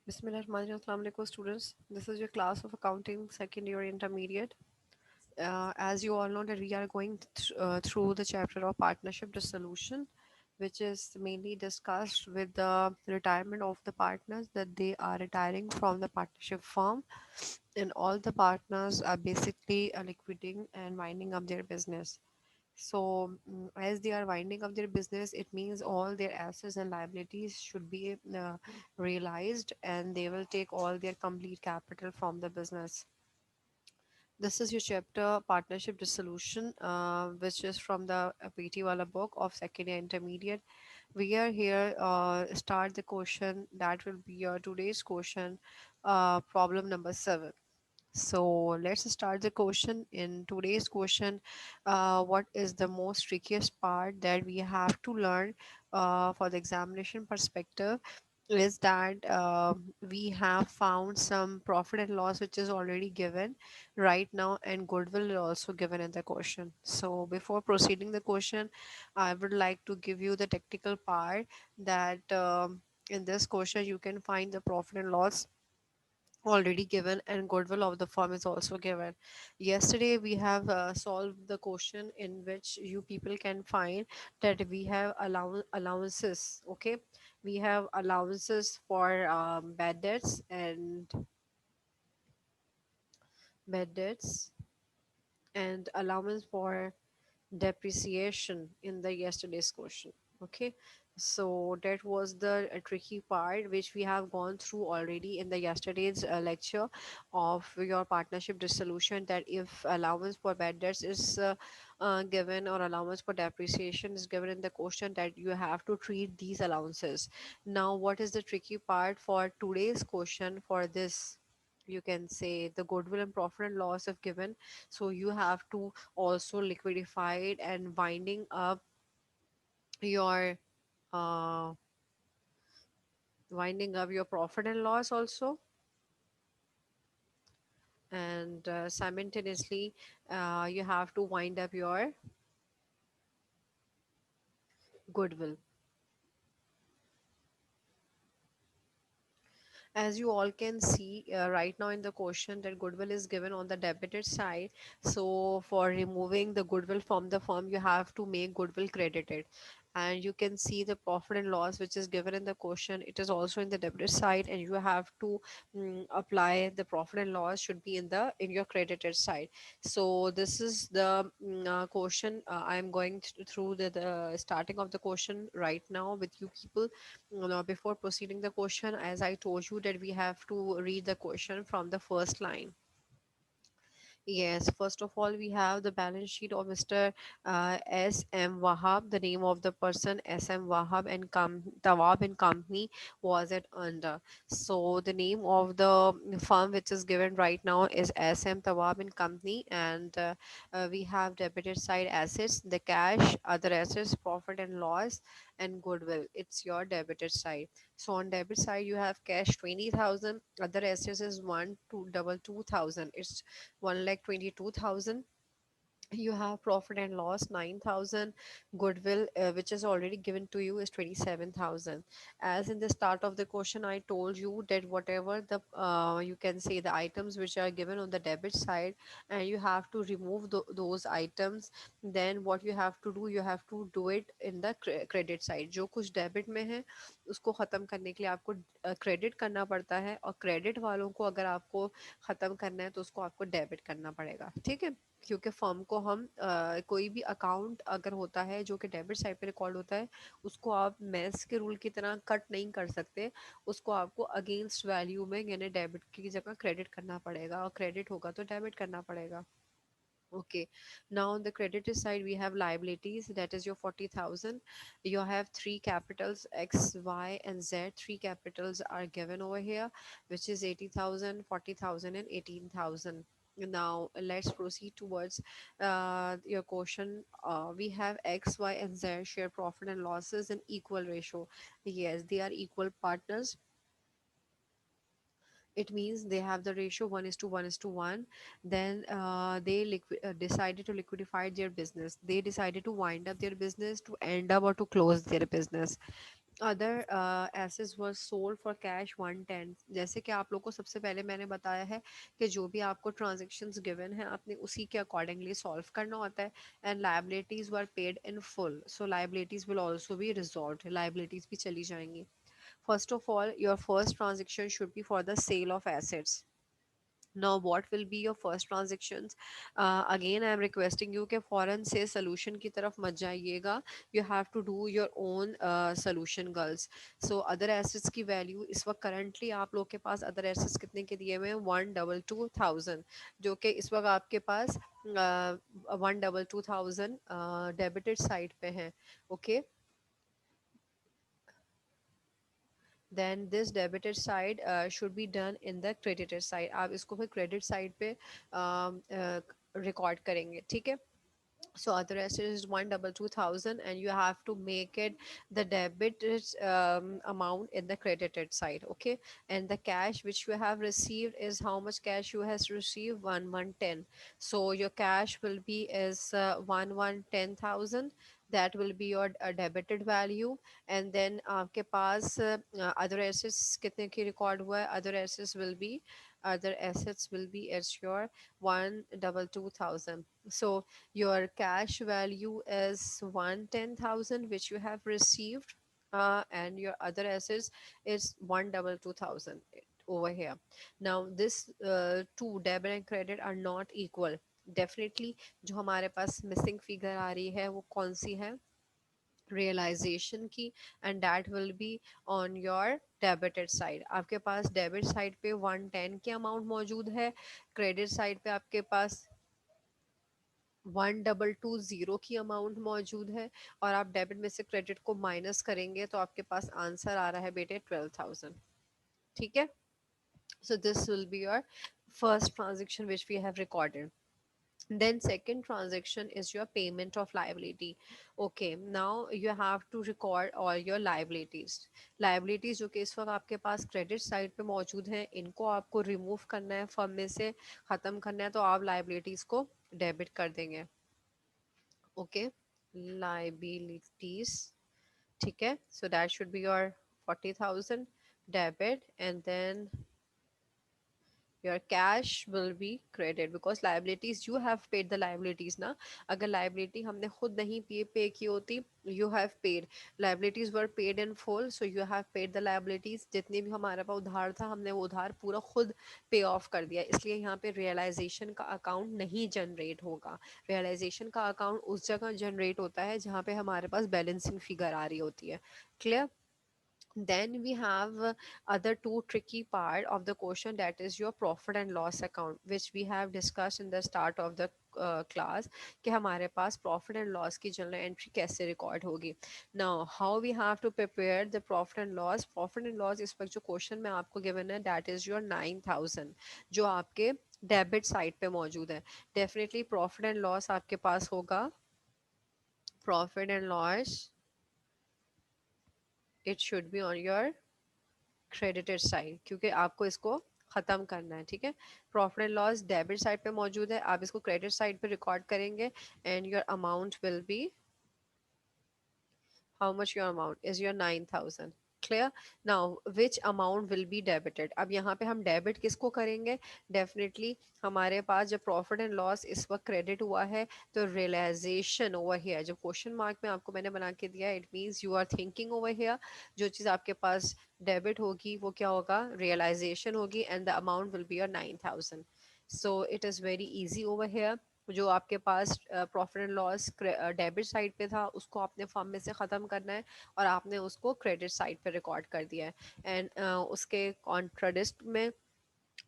Bismillahirrahmanirrahim. Assalamu alaikum students. This is your class of accounting second year intermediate. As you all know that we are going through the chapter of partnership dissolution, which is mainly discussed with the retirement of the partners that they are retiring from the partnership firm, and all the partners are basically liquidating and winding up their business. So, as they are winding up their business, it means all their assets and liabilities should be realized, and they will take all their complete capital from the business. This is your chapter partnership dissolution, which is from the PT Wala book of second year intermediate. We are here start the question that will be your today's question, problem number 7. So let's start the question. In today's question, what is the most trickiest part that we have to learn for the examination perspective is that we have found some profit and loss which is already given right now, and goodwill is also given in the question. So before proceeding the question, I would like to give you the technical part that in this question you can find the profit and loss already given, and goodwill of the firm is also given. Yesterday we have solved the question in which you people can find that we have allowances. Okay, we have allowances for bad debts and bad debts and allowance for depreciation in the yesterday's question. Okay, so that was the tricky part which we have gone through already in the yesterday's lecture of your partnership dissolution, that if allowance for bad debts is given or allowance for depreciation is given in the question, that you have to treat these allowances. Now what is the tricky part for today's question? For this, you can say the goodwill and profit and loss if given, so you have to also liquidified and winding up your uh, profit and loss also, and simultaneously you have to wind up your goodwill. As you all can see right now in the question, that goodwill is given on the debited side. So for removing the goodwill from the firm, you have to make goodwill credited, and you can see the profit and loss which is given in the question, it is also in the debited side, and you have to apply the profit and loss should be in your credited side. So this is the question. I am going through the starting of the question right now with you people. Now, before proceeding the question, as I told you that we have to read the question from the first line. Yes, first of all, we have the balance sheet of Mr. S.M. Wahab. The name of the person, S.M. Wahab and Tawab and Company, was it under. So the name of the firm which is given right now is S.M. Tawab and Company, and we have debited side assets, the cash, other assets, profit and loss, and goodwill. It's your debited side. So on debit side, you have cash 20,000, other assets is 1 2 2 2,000. It's 1,22,000. You have profit and loss 9,000. Goodwill which is already given to you is 27,000. As in the start of the question I told you that whatever the you can say the items which are given on the debit side, and you have to remove those items, then what you have to do, you have to do it in the credit side. जो कुछ debit में है उसको ख़त्म करने के लिए आपको क्रेडिट करना पड़ता है, और क्रेडिट वालों को अगर आपको ख़त्म करना है तो उसको आपको डेबिट करना पड़ेगा, ठीक है। क्योंकि फर्म को हम कोई भी अकाउंट अगर होता है जो कि डेबिट साइड पे रिकॉर्ड होता है, उसको आप मैथ्स के रूल की तरह कट नहीं कर सकते। उसको आपको अगेंस्ट वैल्यू में यानी डेबिट की जगह क्रेडिट करना पड़ेगा, और क्रेडिट होगा तो डेबिट करना पड़ेगा। Okay, now on the creditor side we have liabilities, that is your 40,000. You have three capitals X, Y, and Z. Three capitals are given over here, which is 80,000, 40,000, and 18,000. Now let's proceed towards your question. We have X, Y, and Z share profit and losses in equal ratio. Yes, they are equal partners. It means they have the ratio 1 is to 1 is to 1. Then they decided to liquidify their business. They decided to wind up their business, to end up, or to close their business. Other assets were sold for cash 110। जैसे कि आप लोग को सबसे पहले मैंने बताया है कि जो भी आपको ट्रांजेक्शन्स गिवन है आपने उसी के अकॉर्डिंगली सॉल्व करना होता है। And liabilities were paid in full, so liabilities will also be resolve, liabilities भी चली जाएंगी। First of all your first transaction should be for the sale of assets. Now what will be your first transactions? Again I am requesting you कि फ़ौरन से solution की तरफ मत जाइएगा, you have to do your own solution girls. So other assets की value इस वक्त currently आप लोग के पास other assets कितने के दिए हुए हैं, 122,000, जो कि इस वक्त आपके पास 122,000 डेबिटेड साइड पे हैं। Okay, then this debited side should be done in the credited side। आप इसको फिर credit side पे रिकॉर्ड करेंगे, ठीक है। So other asset is 122,000 and you have to make it the debited amount in the credited side, okay? And the cash which you have received is how much cash you has received, 1110, so your cash will be is 1110,000, that will be your debited value। and then आपके पास other assets कितने की record हुआ है, other assets will be as your 122,000। So your cash value is 110,000 which you have received, and your other assets is 122,000 over here। Now this two, debit and credit, are not equal। Definitely जो हमारे पास missing figure आ रही है वो कौन सी है, realisation की, and that will be on your debited side. आपके पास debit side पे 110 की अमाउंट मौजूद है, क्रेडिट साइड पे आपके पास 1220 की अमाउंट मौजूद है, और आप डेबिट में से क्रेडिट को माइनस करेंगे तो आपके पास आंसर आ रहा है बेटे 12,000। ठीक है, so this will be your first transaction which we have recorded. Then second transaction is your payment of liability। Okay, now you have to record all your liabilities। liabilities जो कि इस वक्त आपके पास क्रेडिट साइड पे मौजूद हैं, इनको आपको रिमूव करना है, फर्म में से ख़त्म करना है, तो आप liabilities को डेबिट कर देंगे। ओके, liabilities, ठीक है, so that should be your 40,000 debit, and then your cash will be credit because liabilities you have paid the liabilities ना। अगर liability हमने खुद नहीं पे की होती, you have paid, liabilities were paid in full, so you have paid the liabilities। जितने भी हमारे पास उधार था हमने वो उधार पूरा खुद पे ऑफ कर दिया, इसलिए यहाँ पे रियलाइजेशन का अकाउंट नहीं जनरेट होगा। रियलाइजेशन का अकाउंट उस जगह जनरेट होता है जहाँ पे हमारे पास बैलेंसिंग फिगर आ रही होती है। Clear? Then we have other two tricky part of the question, that is your profit and loss account, which we have discussed in the start of the class कि हमारे पास profit and loss की journal entry कैसे record होगी। Now how we have to prepare the profit and loss? Profit and loss इस वक्त जो question में आपको given है, that is your 9,000 जो आपके डेबिट साइड पे मौजूद है। डेफिनेटली प्रॉफिट एंड लॉस आपके पास होगा, profit and loss it should be on your credited side, क्योंकि आपको इसको ख़त्म करना है। ठीक है, profit and loss debit side पे मौजूद है, आप इसको क्रेडिट साइड पे रिकॉर्ड करेंगे, and your amount will B, how much your amount is your 9,000। clear? Now which amount will be debited? अब यहाँ पे हम डेबिट किसको करेंगे? डेफिनेटली हमारे पास जब प्रॉफिट एंड लॉस इस वक्त क्रेडिट हुआ है, तो रियलाइजेशन ओवर हियर, जब क्वेश्चन मार्क में आपको मैंने बना के दिया, it means you are thinking over here, जो चीज़ आपके पास डेबिट होगी वो क्या होगा, रियलाइजेशन होगी, and the amount will be your 9,000। So it is very easy over here. जो आपके पास profit and loss debit side पे था उसको आपने फॉर्म में से ख़त्म करना है, और आपने उसको क्रेडिट साइड पे रिकॉर्ड कर दिया है। एंड उसके कॉन्ट्राडिस्ट में,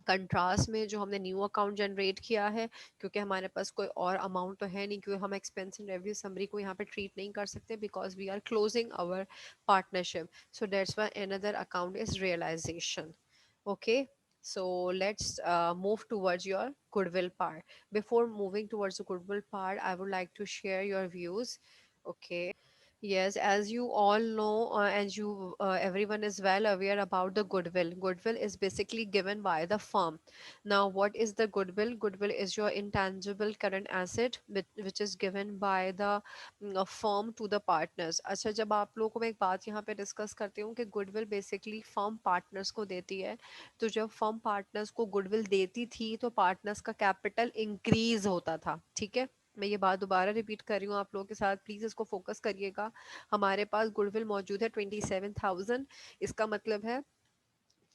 कंट्रास्ट में, जो हमने न्यू अकाउंट जनरेट किया है, क्योंकि हमारे पास कोई और अमाउंट तो है नहीं, क्योंकि हम एक्सपेंस एंड रेवेन्यू समरी को यहाँ पे ट्रीट नहीं कर सकते because we are closing our partnership, so that's why another account is realisation. Okay, so let's move towards your goodwill part. Before moving towards the goodwill part, I would like to share your views. Okay. Yes, as you all know, as you everyone is well aware about the goodwill. Goodwill is basically given by the firm. Now, what is the goodwill? Goodwill is your intangible current asset, which is given by the firm to the partners. अच्छा, जब आप लोगों को मैं एक बात यहाँ पे डिस्कस करती हूँ कि गुडविल बेसिकली फर्म पार्टनर्स को देती है, तो जब फर्म पार्टनर्स को गुडविल देती थी तो पार्टनर्स का कैपिटल इंक्रीज होता था, ठीक है। मैं ये बात दोबारा रिपीट कर रही हूँ आप लोगों के साथ, प्लीज इसको फोकस करिएगा। हमारे पास गुडविल मौजूद है 27,000। इसका मतलब है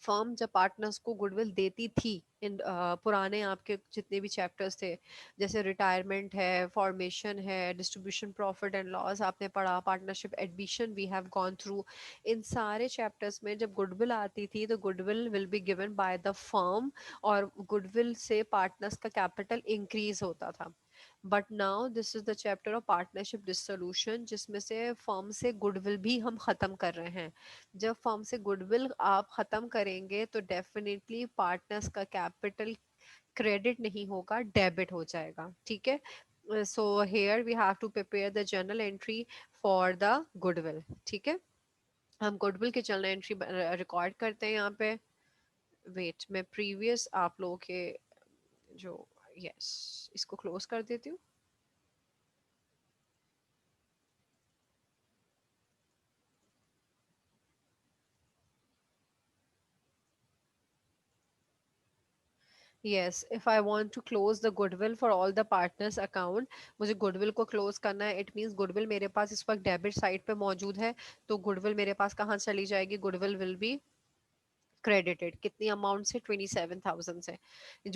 फर्म जब पार्टनर्स को गुडविल देती थी इन पुराने आपके जितने भी चैप्टर्स थे, जैसे रिटायरमेंट है, फॉर्मेशन है, डिस्ट्रीब्यूशन प्रॉफिट एंड लॉस आपने पढ़ा, partnership admission we have gone through, इन सारे चैप्टर्स में जब गुडविल आती थी तो goodwill will be given by the firm, और गुडविल से पार्टनर्स का कैपिटल इंक्रीज होता था। But now this is the chapter of partnership dissolution, जिसमें से फर्म से गुडविल भी हम खत्म कर रहे हैं। जब फर्म से गुडविल आप खत्म करेंगे तो डेफिनेटली पार्टनर्स का कैपिटल क्रेडिट नहीं होगा, डेबिट हो जाएगा, ठीक है। So here we have to prepare the journal entry for the goodwill, ठीक है। हम गुडविल की जर्नल एंट्री रिकॉर्ड करते हैं यहाँ पे। वेट, मैं प्रीवियस आप लोगों के जो, यस, इसको क्लोज कर देती हूँ। Yes, if I want to close the goodwill for all the partners account, मुझे goodwill को close करना है, it means goodwill मेरे पास इस वक्त डेबिट साइड पे मौजूद है, तो goodwill मेरे पास कहाँ चली जाएगी? goodwill will be क्रेडिटेड, कितनी अमाउंट से? 27,000 से।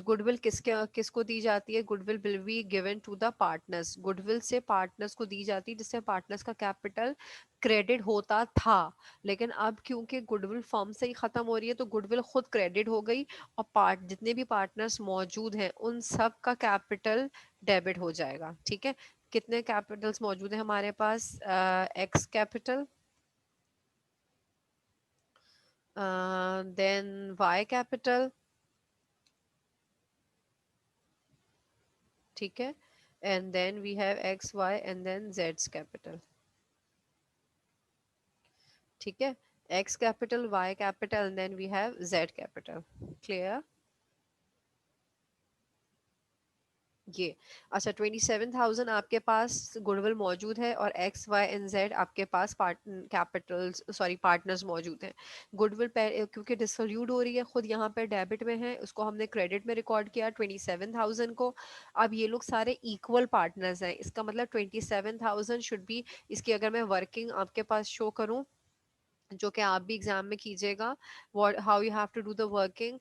गुडविल किसके किसको दी जाती है? Goodwill will be given to the partners, goodwill से पार्टनर्स को दी जाती है, जिससे पार्टनर्स का कैपिटल क्रेडिट होता था। लेकिन अब क्योंकि गुडविल फर्म से ही खत्म हो रही है तो गुडविल खुद क्रेडिट हो गई, और पार्ट जितने भी पार्टनर्स मौजूद हैं उन सब का कैपिटल डेबिट हो जाएगा, ठीक है। कितने कैपिटल्स मौजूद हैं हमारे पास? X capital, then Y capital, ठीक है, and then we have X Y and then जेड्स कैपिटल, ठीक है। X capital, Y capital and then we have Z capital. Clear? Yeah, अच्छा, 27,000 आपके पास गुडविल मौजूद है और एक्स वाई एंड जेड आपके पास कैपिटल्स, सॉरी, पार्टनर्स मौजूद हैं। गुडविल क्योंकि डिसोल्यूट हो रही है, खुद यहाँ पे डेबिट में है, उसको हमने क्रेडिट में रिकॉर्ड किया 27,000 को। अब ये लोग सारे इक्वल पार्टनर्स हैं, इसका मतलब 27,000 शुड बी, इसकी अगर मैं वर्किंग आपके पास शो करूँ, जो कि आप भी एग्जाम में कीजिएगा, what how you have to do the working,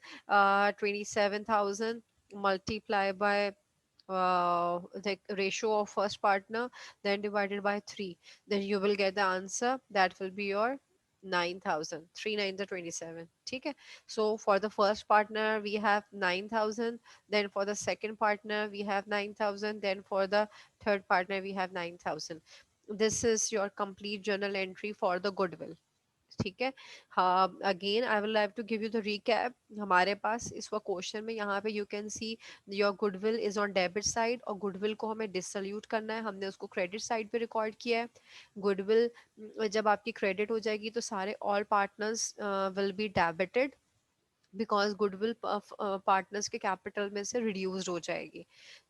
27,000 multiply by the ratio of first partner, then divided by 3, then you will get the answer, that will be your 9,000, 3 9 the 27, ठीक है। So for the first partner we have 9,000, then for the second partner we have 9,000, then for the third partner we have 9,000. This is your complete journal entry for the goodwill, ठीक है। हाँ, again I will like to give you the recap. हमारे पास इस वक्त question में यहाँ पे you can see your goodwill is on debit side, और गुडविल को हमें डिसल्यूट करना है, हमने उसको क्रेडिट साइड पे रिकॉर्ड किया है। गुडविल जब आपकी क्रेडिट हो जाएगी तो सारे all partners will be debited, because goodwill partners के कैपिटल में से रिड्यूस्ड हो जाएगी,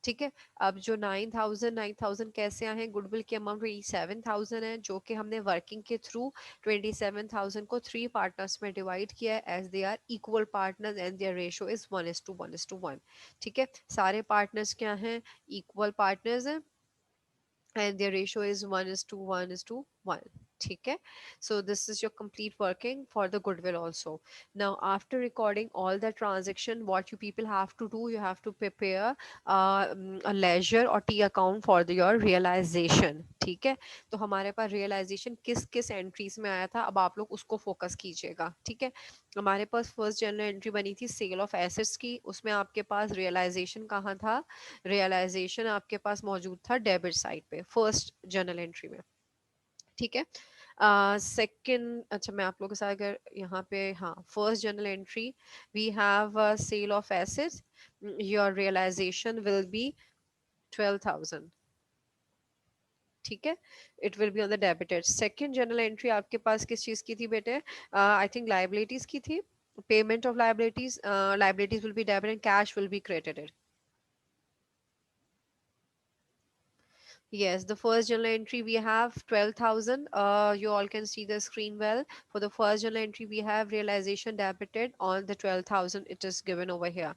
ठीक है। अब जो 9,000 कैसे आए हैं? गुडविल की अमाउंट 27,000 है, जो कि हमने वर्किंग के थ्रू 27,000 को 3 पार्टनर्स में डिवाइड किया है, as they are equal partners and their ratio is 1:1:1, ठीक है। सारे पार्टनर्स क्या हैं? इक्वल पार्टनर्स हैं, and their ratio is 1:1:1, ठीक है। So this is your complete working for the goodwill also. Now after recording all the transaction, what you people have to do, you have to prepare a ledger or T account for your realization, ठीक है। तो हमारे पास realization किस किस entries में आया था, अब आप लोग उसको फोकस कीजिएगा, ठीक है। हमारे पास फर्स्ट जनरल एंट्री बनी थी सेल ऑफ एसेट्स की, उसमें आपके पास रियलाइजेशन कहाँ था? रियलाइजेशन आपके पास मौजूद था डेबिट साइड पे फर्स्ट जर्नल एंट्री में, ठीक है। सेकंड, अच्छा, मैं आप लोगों के साथ अगर यहाँ पे, हाँ, first journal entry we have sale of assets, your realisation will be 12,000, ठीक है, it will be on the debited. Second journal entry आपके पास किस चीज की थी बेटे? आई थिंक लाइबिलिटीज की थी। Payment of liabilities, liabilities will be debit and cash will be credited. Yes, the first journal entry we have 12,000. You all can see the screen well. For the first journal entry, we have realization debited on the 12,000. It is given over here.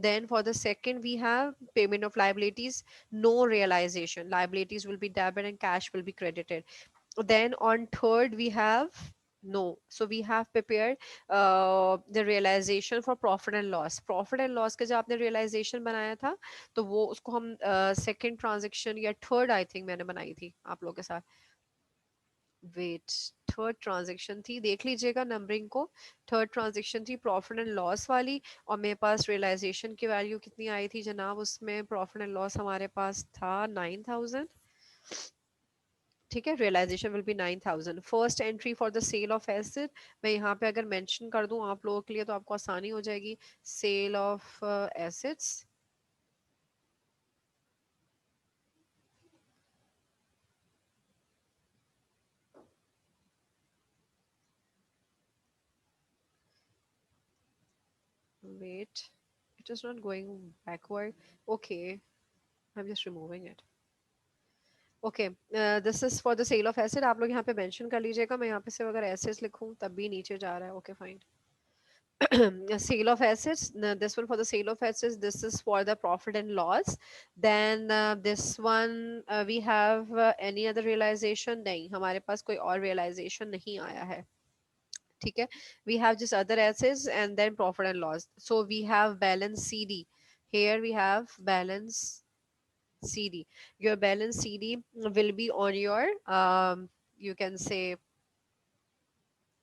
Then for the second, we have payment of liabilities, no realization. Liabilities will be debited and cash will be credited. Then on third we have no, so we have prepared the realization for profit and loss का जब आपने realization बनाया था तो वो उसको हम second transaction या third आई थिंक मैंने बनाई थी आप लोगों के साथ। वेट, थर्ड ट्रांजेक्शन थी, देख लीजिएगा नंबरिंग को। थर्ड ट्रांजेक्शन थी प्रॉफिट एंड लॉस वाली, और मेरे पास रियलाइजेशन की वैल्यू कितनी आई थी जनाब? उसमें प्रॉफिट एंड लॉस हमारे पास था 9,000। ठीक है, realisation will be 9,000। First entry for the sale of asset, मैं यहाँ पे अगर मेंशन कर दूं आप लोगों के लिए तो आपको आसानी हो जाएगी। Sale of assets, wait, it is not going backward. Okay, I am just removing it. Okay, this is for the sale of asset, आप लोग यहाँ पे मेंशन कर लीजिएगा। मैं यहाँ पे सिर्फ अगर एसेट्स लिखूं तब भी नीचे जा रहा है। Okay fine. Sale of assets, this one for the sale of assets, this is for the profit and loss. Then this one we have any other realization? नहीं, हमारे पास कोई और realization नहीं आया है। ठीक है, we have just other assets and then profit and loss. So we have balance CD. Here we have balance CD. Your balance CD will be on your you can say,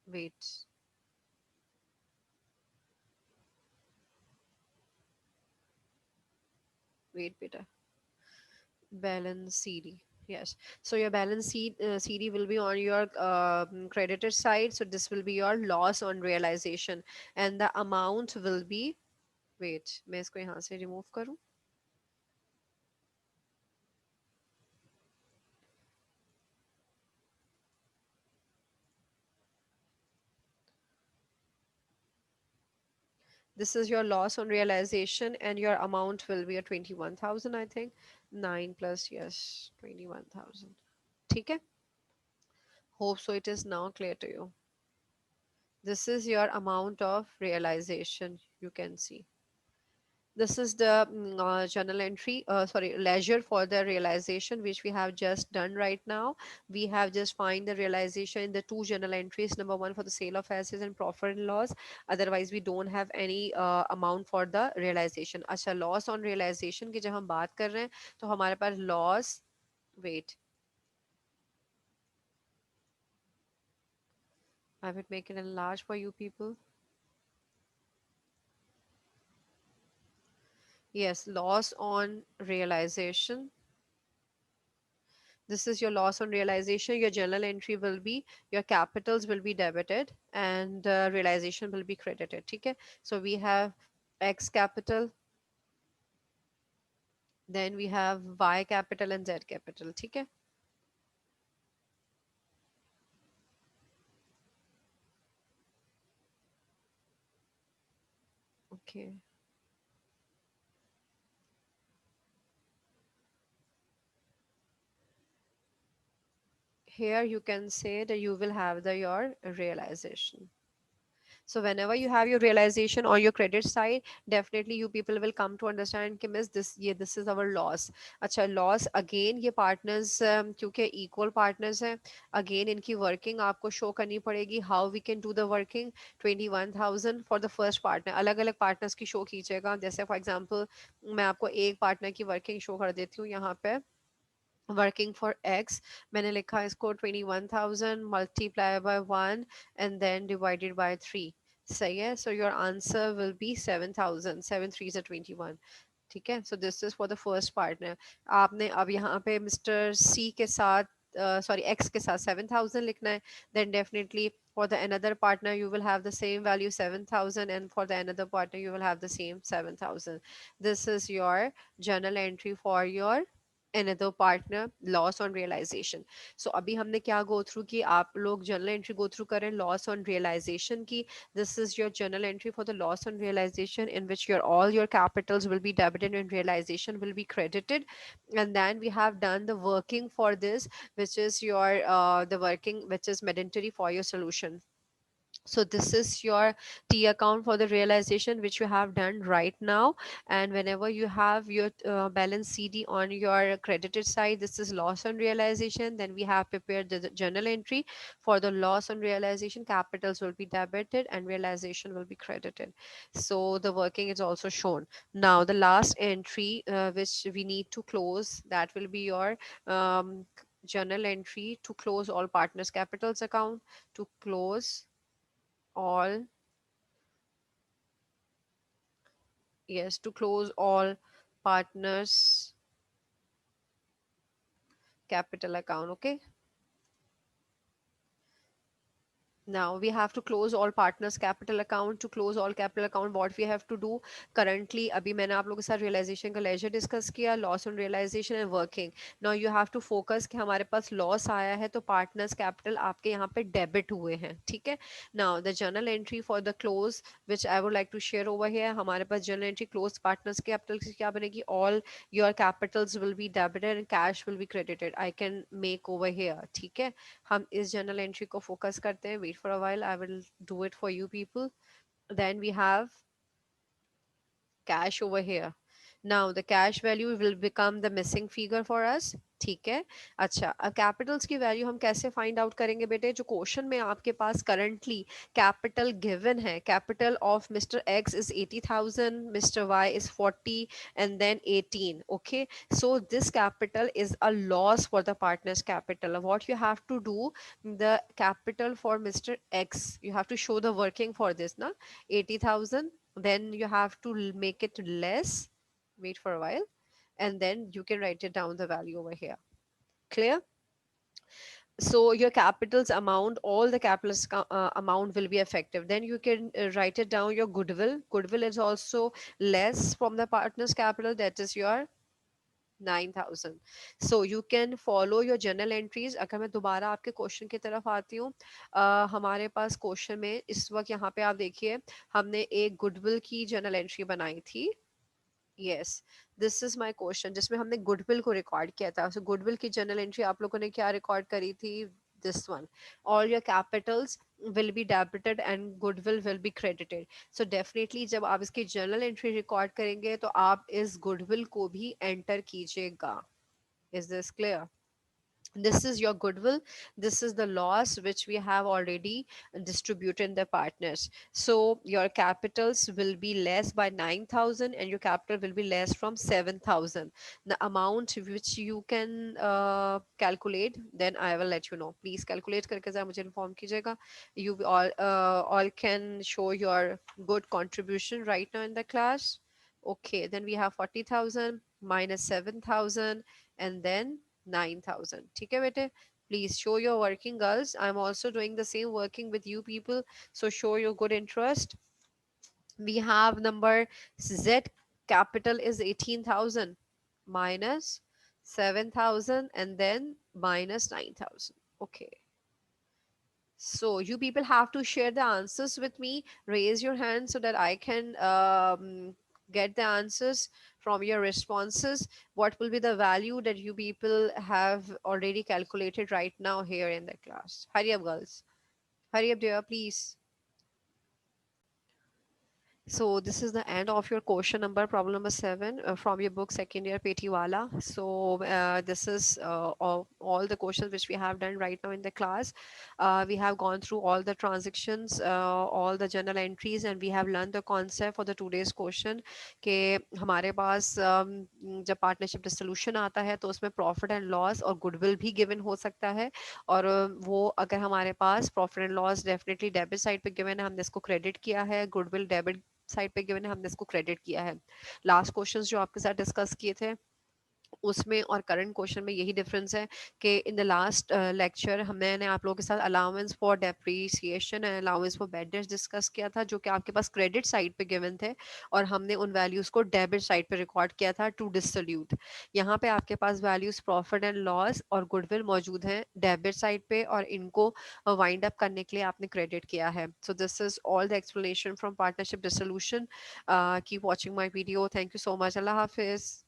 wait, wait beta, balance CD. Yes. So your CD will be on your creditor side. So this will be your loss on realization, and the amount will be. Wait, मैं इसको यहाँ से remove करूँ. This is your loss on realization, and your amount will be a 21,000. I think 9 plus, yes, 21,000. ठीक है. Hope so. It is now clear to you. This is your amount of realization. You can see. This is the journal entry, sorry, ledger for the realization, which we have just done right now. We have just find the realization in the two journal entries. Number one for the sale of assets and profit and loss. Otherwise, we don't have any amount for the realization. अच्छा, loss on realization की जब हम बात कर रहे हैं तो हमारे पास loss, wait, I would make it enlarge for you people. Yes, loss on realization. This is your loss on realization. Your journal entry will be, your capitals will be debited and realization will be credited. Okay. So we have X capital, then we have Y capital and Z capital. Okay. Okay. Here you can say that you will have your realization. So whenever you have your realization on your credit side, definitely you people will come to understand कि miss this, ये this is our loss. अच्छा, loss again ये partners क्योंकि equal partners हैं, again इनकी working आपको show करनी पड़ेगी. How we can do the working? 21,000 for the first partner. अलग अलग partners की show कीजिएगा. जैसे for example मैं आपको एक partner की working show कर देती हूँ यहाँ पे. Working for X, मैंने लिखा इसको 21,000 multiply by 1 and then divided by 3. सही है. So your answer will be 7,000. 7 3s are 21. ठीक है. So this is for the first partner. आपने अब यहाँ पे Mr. C के साथ sorry X के साथ 7,000 लिखना है. Then definitely for the another partner you will have the same value 7,000, and for the another partner you will have the same 7,000. This is your journal entry for your another partner, loss on realization. So अभी हमने क्या go through कि आप लोग journal entry go through करें loss on realization की. This is your journal entry for the loss on realization, in which your all your capitals will be debited and realization will be credited. And then we have done the working for this, which is your the working which is mandatory for your solution. So this is your T account for the realization which you have done right now. And whenever you have your balance CD on your credited side, this is loss on realization. Then we have prepared the journal entry for the loss on realization. Capitals will be debited and realization will be credited. So the working is also shown. Now the last entry which we need to close, that will be your journal entry to close all partners capitals account, to close all, yes, to close all partners capital account. Okay, now we have to close all partners capital account. To close all capital account, what we have to do currently, अभी मैंने आप लोगों के साथ realization का leisure discuss किया, loss on realization and working. Now you have to focus कि हमारे पास loss आया है तो partners capital आपके यहाँ पे debit हुए हैं, ठीक है. Now the journal entry for the close which I would like to share over here, हमारे पास journal entry close partners capital से क्या बनेगी, all your capitals will be debited and cash will be credited. I can make over here, ठीक है. हम इस journal entry को focus करते हैं. Wait for a while, I will do it for you people. Then we have cash over here. Now the cash value will become the missing figure for us. ठीक है. अच्छा, अब Capitals की value हम कैसे find out करेंगे बेटे, जो क्वेश्चन में आपके पास करंटली कैपिटल गिवन है, capital of Mister X is 80,000, Mister Y is 40 and then 18. Okay, so this capital is a loss for the partner's capital. What you have to do, the capital for Mr. X, you have to show the working for this na, 80,000, then you have to make it less. Wait for a while, and then you can write it down the value over here. Clear? So your capitals amount, all the capitals amount will be effective. Then you can write it down. Your goodwill is also less from the partner's capital, that is your 9,000. So you can follow your journal entries. अगर मैं दोबारा आपके question की तरफ आती हूँ, हमारे पास question में इस वक्त यहाँ पे आप देखिए, हमने एक गुडविल की जर्नल एंट्री बनाई थी. Yes, this is my question जिसमें हमने गुडविल को रिकॉर्ड किया था. सो गुडविल की जर्नल एंट्री आप लोगों ने क्या रिकॉर्ड करी थी, this one. All your Capitals will be debited and goodwill will be credited. So definitely जब आप इसकी journal entry record करेंगे तो आप इस goodwill को भी enter कीजिएगा. Is this clear? This is your goodwill. This is the loss which we have already distributed in the partners. So your capitals will be less by 9,000 and your capital will be less from 7,000. The amount which you can calculate, then I will let you know. Please calculate करके जरा मुझे inform कीजिएगा. You all can show your good contribution right now in the class. Okay, then we have 40,000 minus 7,000 and then 9,000. ठीक है बेटे, please show your working, girls. I'm also doing the same working with you people, so show your good interest. We have number Z, capital is 18,000 minus 7,000 and then minus 9,000. Okay, so you people have to share the answers with me. Raise your hand so that I can get the answers from your responses. What will be the value that you people have already calculated right now here in the class? Hurry up, girls. Hurry up, dear, please. So this is the end of your question number, problem number 7 from your book Second Year Petiwala. So this is all the questions which we have done right now in the class. We have gone through all the transactions, all the journal entries, and we have learned the concept for the today's question कि हमारे पास जब partnership dissolution आता है तो उसमें profit and loss और goodwill भी given हो सकता है. और वो अगर हमारे पास profit and loss definitely debit side पे गिवन है, हमने इसको क्रेडिट किया है, गुडविल डेबिट साइड पे गिवन है, हमने इसको क्रेडिट किया है. लास्ट क्वेश्चंस जो आपके साथ डिस्कस किए थे उसमें और करंट क्वेश्चन में यही डिफरेंस है कि इन द लास्ट लेक्चर हमने आप लोगों के साथ allowance for depreciation and allowance for bad debts discuss किया था, जो कि आपके पास क्रेडिट साइड पे गिवन थे, और हमने उन वैल्यूज को डेबिट साइड पे रिकॉर्ड किया था टू डिसोल्यूट। यहाँ पे आपके पास वैल्यूज प्रॉफिट एंड लॉस और गुडविल मौजूद हैं डेबिट साइड पे, और इनको वाइंड अप करने के लिए आपने क्रेडिट किया है। So this is all the explanation from partnership dissolution. Keep watching my video. Thank you so much. Allah Hafiz.